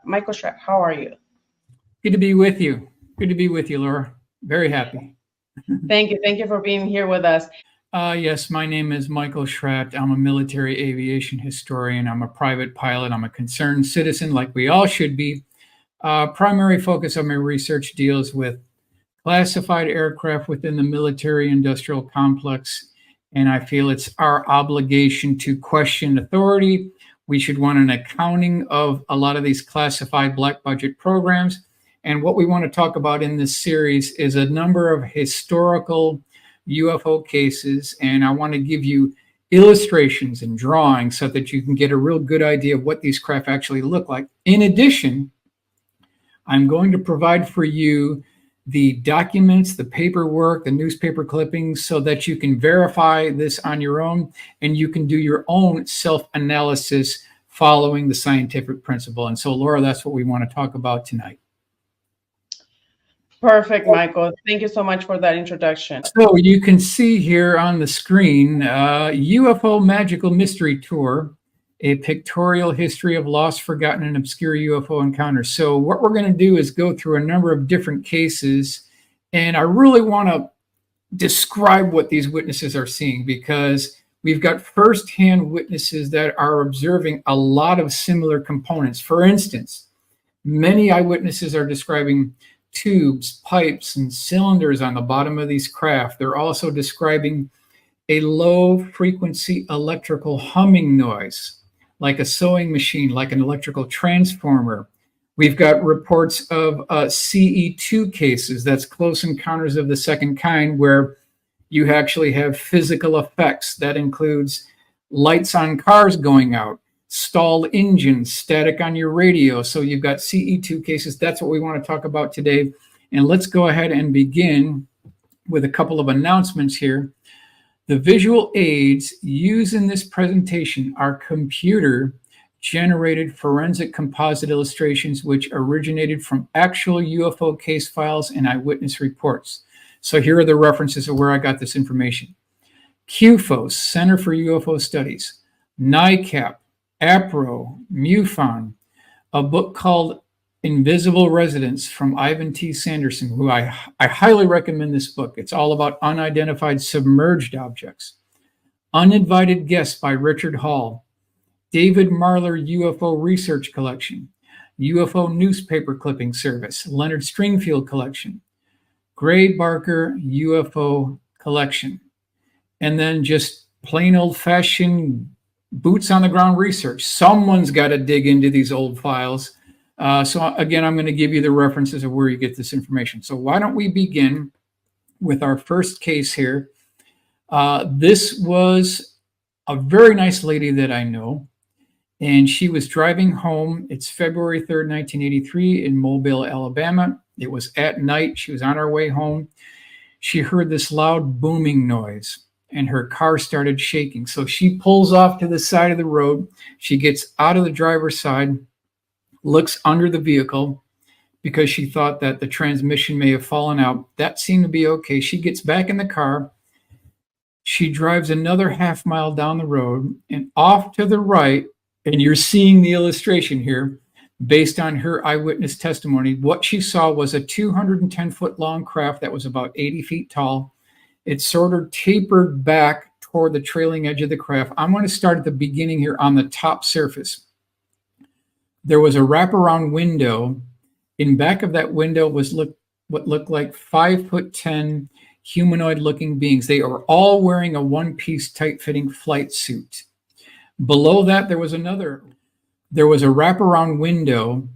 Michael Schreck, how are you? Good to be with you. Good to be with you, Laura. Very happy. Thank you. Thank you for being here with us. Yes, my name is Michael Schratt. I'm a military aviation historian. I'm a private pilot. I'm a concerned citizen, like we all should be. Primary focus of my research deals with classified aircraft within the military-industrial complex, and I feel it's our obligation to question authority. We should want an accounting of a lot of these classified black budget programs. And what we want to talk about in this series is a number of historical UFO cases, and I want to give you illustrations and drawings so that you can get a real good idea of what these craft actually look like. In addition, I'm going to provide for you the documents, the paperwork, the newspaper clippings, so that you can verify this on your own and you can do your own self-analysis following the scientific principle. And so, Laura, that's what we want to talk about tonight. Perfect, Michael. Thank you so much for that introduction. So you can see here on the screen, UFO Magical Mystery Tour, a pictorial history of lost, forgotten, and obscure UFO encounters. So what we're going to do is go through a number of different cases, and I really want to describe what these witnesses are seeing, because we've got firsthand witnesses that are observing a lot of similar components. For instance, many eyewitnesses are describing tubes, pipes, and cylinders on the bottom of these craft. They're also describing a low frequency electrical humming noise, like a sewing machine, like an electrical transformer. We've got reports of CE2 cases, that's close encounters of the second kind, where you actually have physical effects. That includes lights on cars going out, stalled engines, static on your radio. So you've got CE2 cases. That's what we want to talk about today. And let's go ahead and begin with a couple of announcements here. The visual aids used in this presentation are computer-generated forensic composite illustrations which originated from actual UFO case files and eyewitness reports. So here are the references of where I got this information. CUFOS, Center for UFO Studies, NICAP, APRO, MUFON, a book called Invisible Residents from Ivan T. Sanderson, who I highly recommend this book. It's all about unidentified submerged objects. Uninvited Guests by Richard Hall, David Marler UFO Research Collection, UFO Newspaper Clipping Service, Leonard Stringfield Collection, Gray Barker UFO Collection, and then just plain old-fashioned boots on the ground research. Someone's got to dig into these old files. So again, I'm going to give you the references of where you get this information. So why don't we begin with our first case here. This was a very nice lady that I know, and she was driving home. It's February 3rd, 1983 in Mobile, Alabama. It was at night. She was on her way home. She heard this loud booming noise, and her car started shaking. So she pulls off to the side of the road. She gets out of the driver's side, looks under the vehicle because she thought that the transmission may have fallen out. That seemed to be okay. She gets back in the car. She drives another half mile down the road, and off to the right, and you're seeing the illustration here, based on her eyewitness testimony, what she saw was a 210-foot long craft that was about 80 feet tall. It sort of tapered back toward the trailing edge of the craft. I'm going to start at the beginning here on the top surface. There was a wraparound window. In back of that window was what looked like 5'10" humanoid-looking beings. They were all wearing a one-piece tight-fitting flight suit. Below that, there was a wraparound window.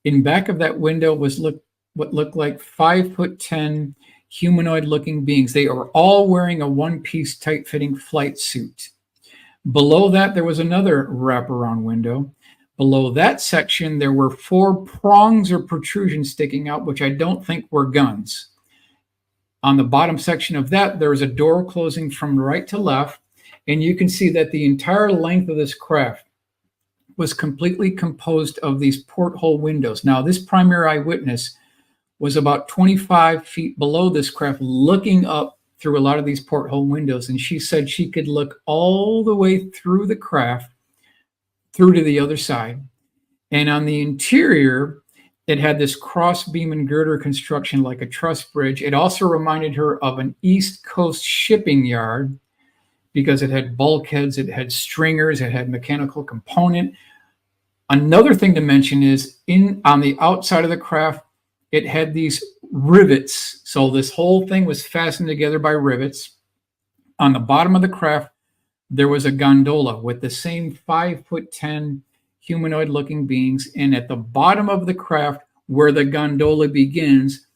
In back of that window was what looked like 5'10" humanoid-looking beings. They were all wearing a one-piece tight-fitting flight suit. Below that, there was another wraparound window. Below that section, there were 4 prongs or protrusions sticking out, which I don't think were guns. On the bottom section of that, there was a door closing from right to left, and you can see that the entire length of this craft was completely composed of these porthole windows. Now, this primary eyewitness was about 25 feet below this craft, looking up through a lot of these porthole windows, and she said she could look all the way through the craft through to the other side. And on the interior, it had this cross beam and girder construction like a truss bridge. It also reminded her of an East Coast shipping yard because it had bulkheads, it had stringers, it had mechanical component. Another thing to mention is on the outside of the craft, it had these rivets. So this whole thing was fastened together by rivets. On the bottom of the craft, there was a gondola with the same 5'10" humanoid looking beings. And at the bottom of the craft, where the gondola begins,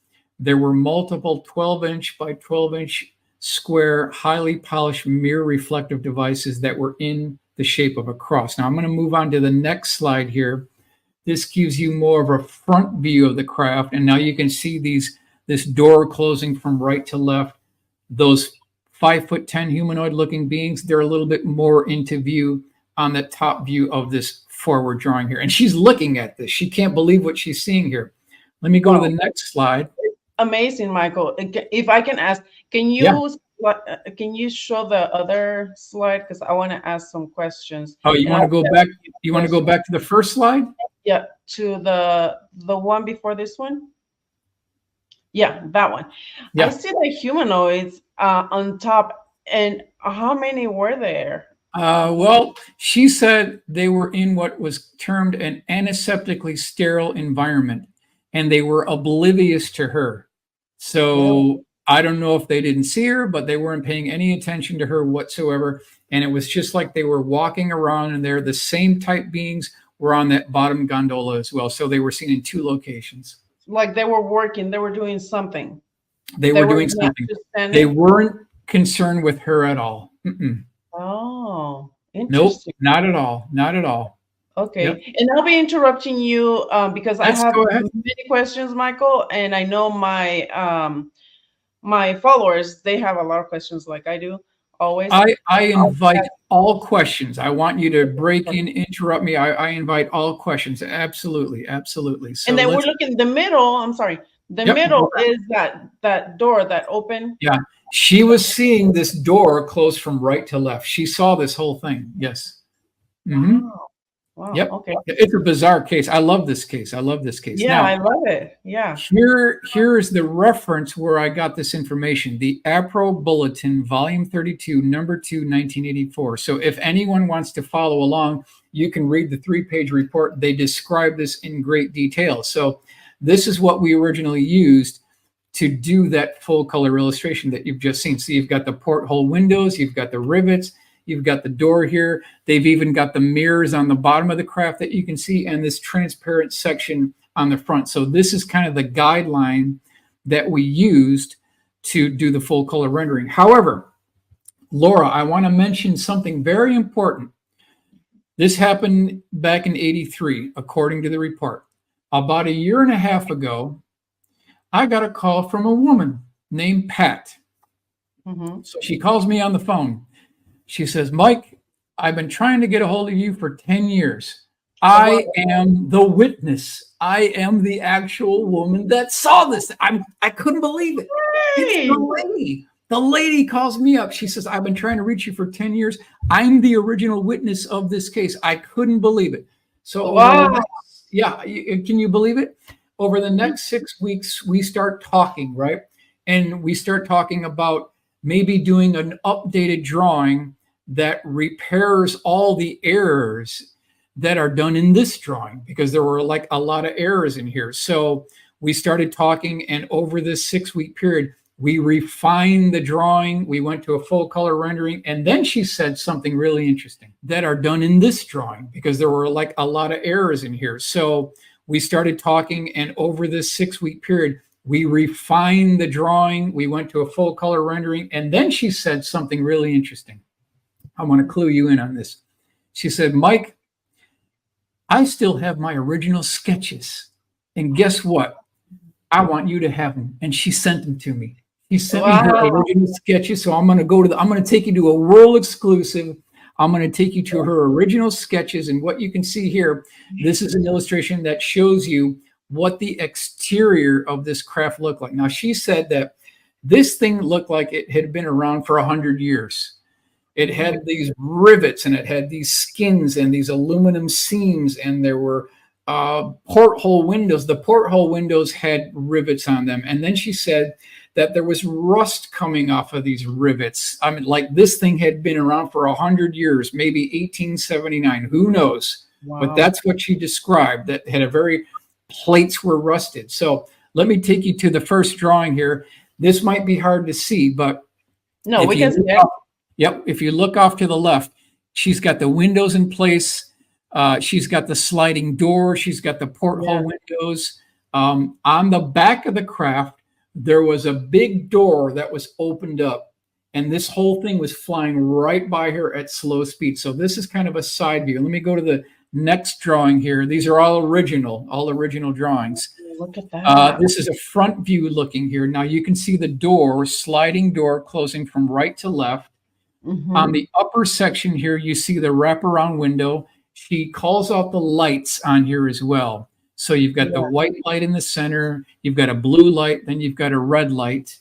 there were multiple 12-inch by 12-inch square, highly polished mirror reflective devices that were in the shape of a cross. Now I'm going to move on to the next slide here. This gives you more of a front view of the craft. And now you can see this door closing from right to left. Those 5'10" humanoid looking beings, they're a little bit more into view on the top view of this forward drawing here. And she's looking at this. She can't believe what she's seeing here. Let me go to the next slide. Amazing, Michael. If I can ask, can you show the other slide? Because I want to ask some questions. Oh, you want to go back? You want to go back to the first slide? Yeah, to the one before this one. Yeah, that one. Yeah. I see the humanoids on top. And how many were there? Well, she said they were in what was termed an antiseptically sterile environment, and they were oblivious to her. So I don't know if they didn't see her, but they weren't paying any attention to her whatsoever. And it was just like they were walking around, and they're the same type beings were on that bottom gondola as well. So they were seen in 2 locations. Like they were working, they were doing something. They were doing something. They weren't concerned with her at all. Mm-mm. Oh, interesting. Nope, not at all. Not at all. Okay. Yep. And I'll be interrupting you because I have many questions, Michael, and I know my my followers, they have a lot of questions like I do always. I invite all questions. I want you to break in, interrupt me. I invite all questions. Absolutely. Absolutely. So and then we're looking the middle. I'm sorry. The middle is that door that open. Yeah. She was seeing this door close from right to left. She saw this whole thing. Yes. Mm-hmm. Wow. Yep. Okay. It's a bizarre case. I love this case. I love this case. Yeah, now, I love it. Yeah. Here is the reference where I got this information. The APRO Bulletin, Volume 32, Number 2, 1984. So if anyone wants to follow along, you can read the 3-page report. They describe this in great detail. So this is what we originally used to do that full color illustration that you've just seen. So you've got the porthole windows, you've got the rivets, you've got the door here. They've even got the mirrors on the bottom of the craft that you can see, and this transparent section on the front. So this is kind of the guideline that we used to do the full color rendering. However, Laura, I want to mention something very important. This happened back in '83, according to the report. About 1.5 years ago, I got a call from a woman named Pat. Mm-hmm. So she calls me on the phone. She says, Mike, I've been trying to get a hold of you for 10 years. I am the witness. I am the actual woman that saw this. I couldn't believe it. It's the lady. The lady calls me up. She says, I've been trying to reach you for 10 years. I'm the original witness of this case. I couldn't believe it. So, yeah, can you believe it? Over the next 6 weeks, we start talking, right? And we start talking about maybe doing an updated drawing that repairs all the errors that are done in this drawing, because there were like a lot of errors in here. So we started talking, and over this 6-week period, we refined the drawing. We went to a full color rendering. And then she said something really interesting that are done in this drawing, because there were like a lot of errors in here. So we started talking, and over this 6-week period, we refined the drawing. We went to a full color rendering. And then she said something really interesting. I want to clue you in on this. She said, Mike, I still have my original sketches. And guess what? I want you to have them. And she sent them to me. She sent me her original sketches. So I'm going to take you to a world exclusive. I'm going to take you to her original sketches. And what you can see here, this is an illustration that shows you what the exterior of this craft looked like. Now, she said that this thing looked like it had been around for 100 years. It had these rivets, and it had these skins and these aluminum seams, and there were porthole windows. The porthole windows had rivets on them. And then she said that there was rust coming off of these rivets. I mean, like this thing had been around for 100 years, maybe 1879. Who knows? Wow. But that's what she described, that had a very, plates were rusted. So let me take you to the first drawing here. This might be hard to see, but no, we can see it. Yep. If you look off to the left, she's got the windows in place. She's got the sliding door. She's got the porthole windows. On the back of the craft, there was a big door that was opened up, and this whole thing was flying right by her at slow speed. So this is kind of a side view. Let me go to the next drawing here. These are all original drawings. Look at that. This is a front view looking here. Now you can see the door, sliding door closing from right to left. On the upper section here, you see the wraparound window. She calls out the lights on here as well. So you've got the white light in the center, you've got a blue light, then you've got a red light,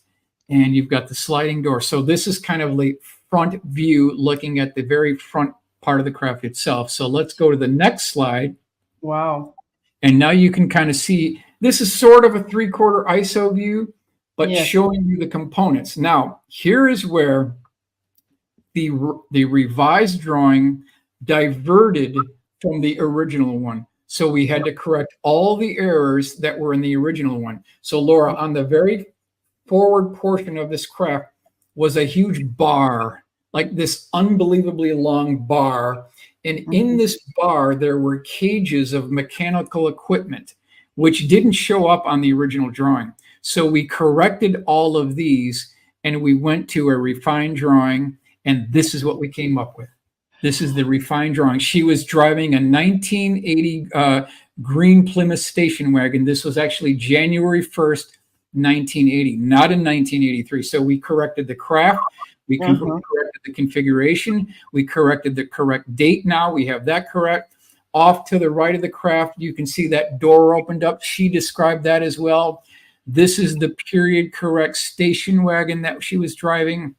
and you've got the sliding door. So this is kind of the front view looking at the very front part of the craft itself. So let's go to the next slide. Wow. And now you can kind of see, this is sort of a 3/4 ISO view, but showing you the components. Now, here is where the revised drawing diverted from the original one. So we had to correct all the errors that were in the original one. So Laura, on the very forward portion of this craft was a huge bar, like this unbelievably long bar. And in this bar, there were cages of mechanical equipment, which didn't show up on the original drawing. So we corrected all of these and we went to a refined drawing, and this is what we came up with. This is the refined drawing. She was driving a 1980 green Plymouth station wagon. This was actually January 1st, 1980, not in 1983. So we corrected the craft. We corrected the configuration. We corrected the correct date. Now we have that correct. Off to the right of the craft, you can see that door opened up. She described that as well. This is the period correct station wagon that she was driving.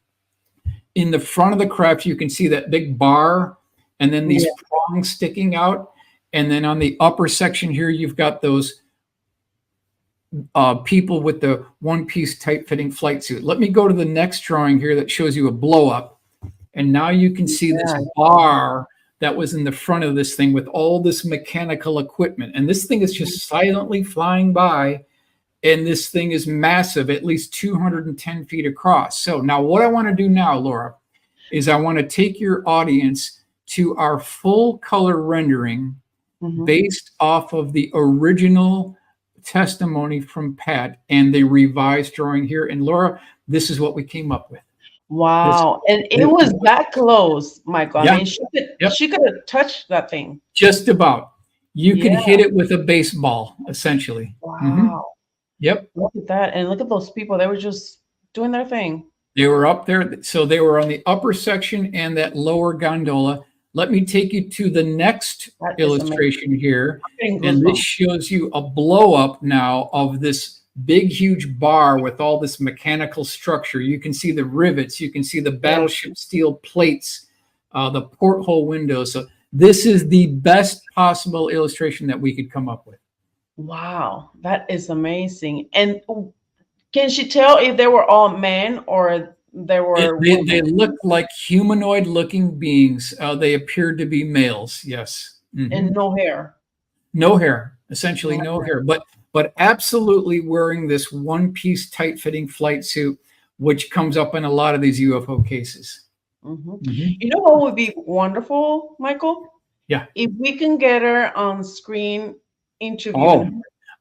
In the front of the craft, you can see that big bar and then these prongs sticking out. And then on the upper section here, you've got those people with the one-piece tight-fitting flight suit. Let me go to the next drawing here that shows you a blow-up. And now you can see this bar that was in the front of this thing with all this mechanical equipment. And this thing is just silently flying by. And this thing is massive, at least 210 feet across. So now what I want to do now, Laura, is I want to take your audience to our full color rendering based off of the original testimony from Pat and the revised drawing here. And Laura, this is what we came up with. Wow. And it was that close, Michael. I mean, she could have touched that thing. Just about. You can hit it with a baseball, essentially. Wow. Yep. Look at that. And look at those people. They were just doing their thing. They were up there. So they were on the upper section and that lower gondola. Let me take you to the next illustration here. And this shows you a blow up now of this big, huge bar with all this mechanical structure. You can see the rivets. You can see the battleship steel plates, the porthole windows. So this is the best possible illustration that we could come up with. Wow, that is amazing. And can she tell if they were all men or they were women? They looked like humanoid looking beings. They appeared to be males. Yes. And no hair. No hair, essentially no hair, but absolutely wearing this one-piece tight-fitting flight suit, which comes up in a lot of these UFO cases. You know what would be wonderful, Michael? Yeah. If we can get her on screen interview. Oh,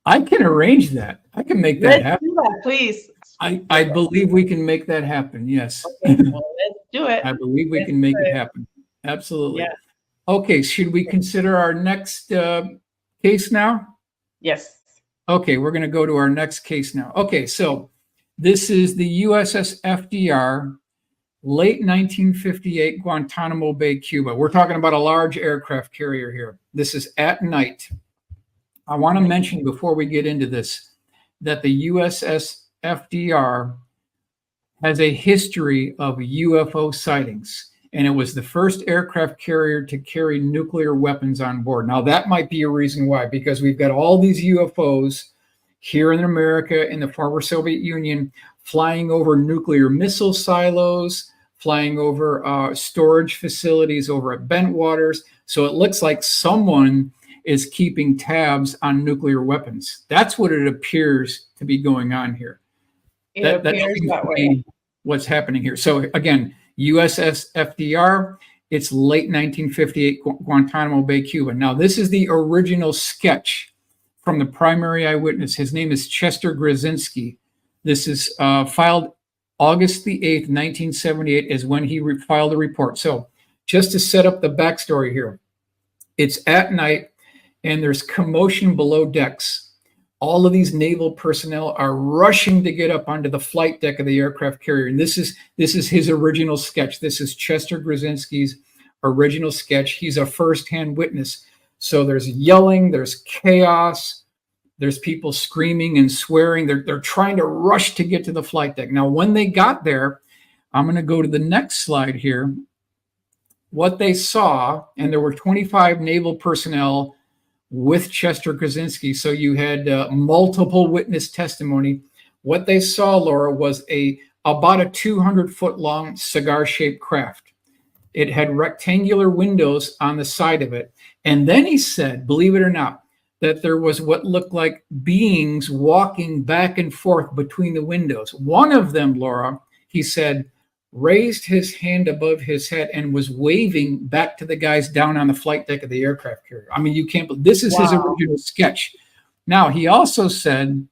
I can arrange that. I can make that happen. Do that, please. I believe we can make that happen. Yes. Okay, well, let's do it. I believe we can make it happen. Absolutely. Yeah. Okay. Should we consider our next case now? Yes. Okay. We're going to go to our next case now. Okay. So this is the USS FDR, late 1958, Guantánamo Bay, Cuba. We're talking about a large aircraft carrier here. This is at night. I want to mention before we get into this that the USS FDR has a history of UFO sightings. and it was the first aircraft carrier to carry nuclear weapons on board. Now, that might be a reason why, because we've got all these UFOs here in America, in the former Soviet Union, flying over nuclear missile silos, flying over storage facilities over at Bentwaters. So it looks like someone is keeping tabs on nuclear weapons. That's what it appears to be going on here. It appears that way. What's happening here. So again, USS FDR, it's late 1958, Guantanamo Bay, Cuba. Now, this is the original sketch from the primary eyewitness. His name is Chester Grzinski. This is filed August the 8th, 1978 is when he filed the report. So just to set up the backstory here, it's at night and there's commotion below decks. All of these naval personnel are rushing to get up onto the flight deck of the aircraft carrier. And this is his original sketch. This is Chester Grzinski's original sketch. He's a firsthand witness. So there's yelling, there's chaos, there's people screaming and swearing. They're trying to rush to get to the flight deck. Now, when they got there, I'm going to go to the next slide here. What they saw, and there were 25 naval personnel with Chester Grzinski. So you had multiple witness testimony. What they saw, Laura, was about a 200-foot long cigar-shaped craft. It had rectangular windows on the side of it. And then he said, believe it or not, that there was what looked like beings walking back and forth between the windows. One of them, Laura, he said, raised his hand above his head and was waving back to the guys down on the flight deck of the aircraft carrier. I mean, you can't believe this is his original sketch. Now, he also said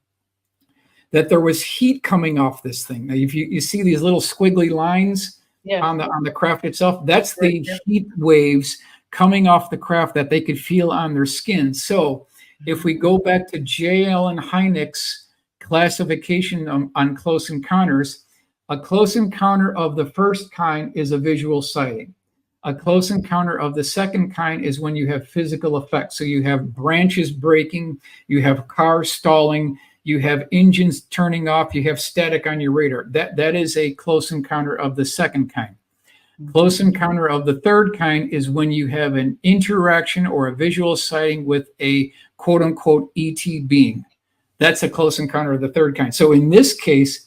that there was heat coming off this thing. Now, if you see these little squiggly lines on the craft itself, that's the heat waves coming off the craft that they could feel on their skin. So if we go back to J. Allen Hynek's classification on close encounters, a close encounter of the first kind is a visual sighting. A close encounter of the second kind is when you have physical effects. So you have branches breaking, you have cars stalling, you have engines turning off, you have static on your radar. That is a close encounter of the second kind. Close encounter of the third kind is when you have an interaction or a visual sighting with a quote unquote ET being. That's a close encounter of the third kind. So in this case,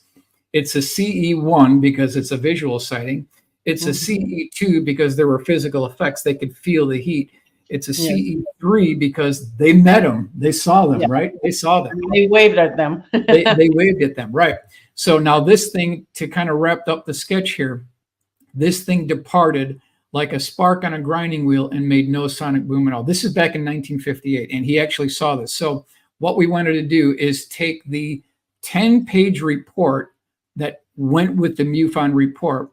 it's a CE1 because it's a visual sighting. It's a CE2 because there were physical effects. They could feel the heat. It's a CE3 because they met them. They saw them, right? They saw them. They waved at them. they waved at them, right? So now this thing, to kind of wrap up the sketch here, this thing departed like a spark on a grinding wheel and made no sonic boom at all. This is back in 1958, and he actually saw this. So what we wanted to do is take the 10-page report that went with the MUFON report.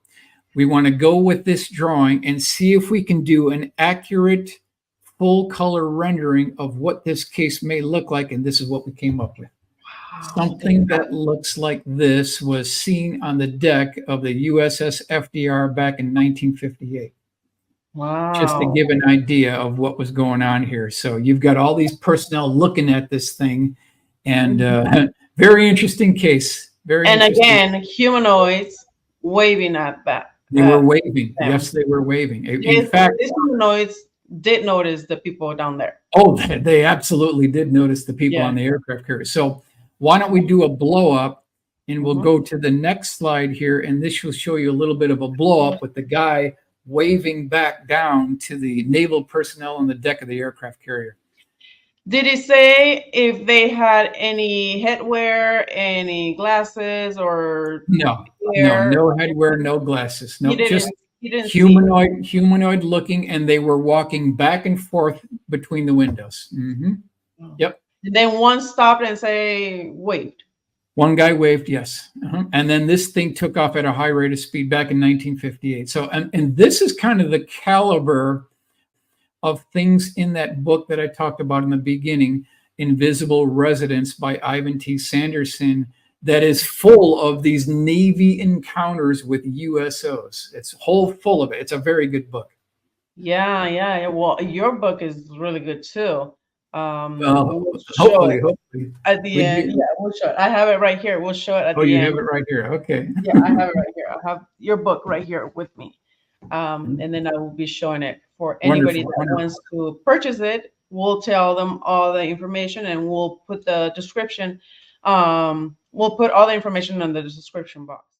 We want to go with this drawing and see if we can do an accurate full color rendering of what this case may look like. And this is what we came up with. Something that looks like this was seen on the deck of the USS FDR back in 1958. Wow. Just to give an idea of what was going on here. So you've got all these personnel looking at this thing, and very interesting case. And again, humanoids waving at that. They were waving. Yes, they were waving. In fact, these humanoids did notice the people down there. Oh, they absolutely did notice the people on the aircraft carrier. So why don't we do a blow up, and we'll go to the next slide here, and this will show you a little bit of a blow up with the guy waving back down to the naval personnel on the deck of the aircraft carrier. Did he say if they had any headwear, any glasses, or no headwear, no glasses, no, just he didn't humanoid looking, and they were walking back and forth between the windows. Yep. And then one stopped and waved. One guy waved, yes. And then this thing took off at a high rate of speed back in 1958. So, and this is kind of the caliber of things in that book that I talked about in the beginning, Invisible Residents by Ivan T. Sanderson, that is full of these Navy encounters with USOs. It's whole full of it. It's a very good book. Yeah. Well, your book is really good too. Hopefully. At the end. Yeah, we'll show it. I have it right here. We'll show it at the end. Oh, you have it right here. Okay. Yeah, I have it right here. I have your book right here with me. and then I will be showing it for anybody that wants to purchase it. We'll tell them all the information, and we'll put the description. We'll put all the information in the description box.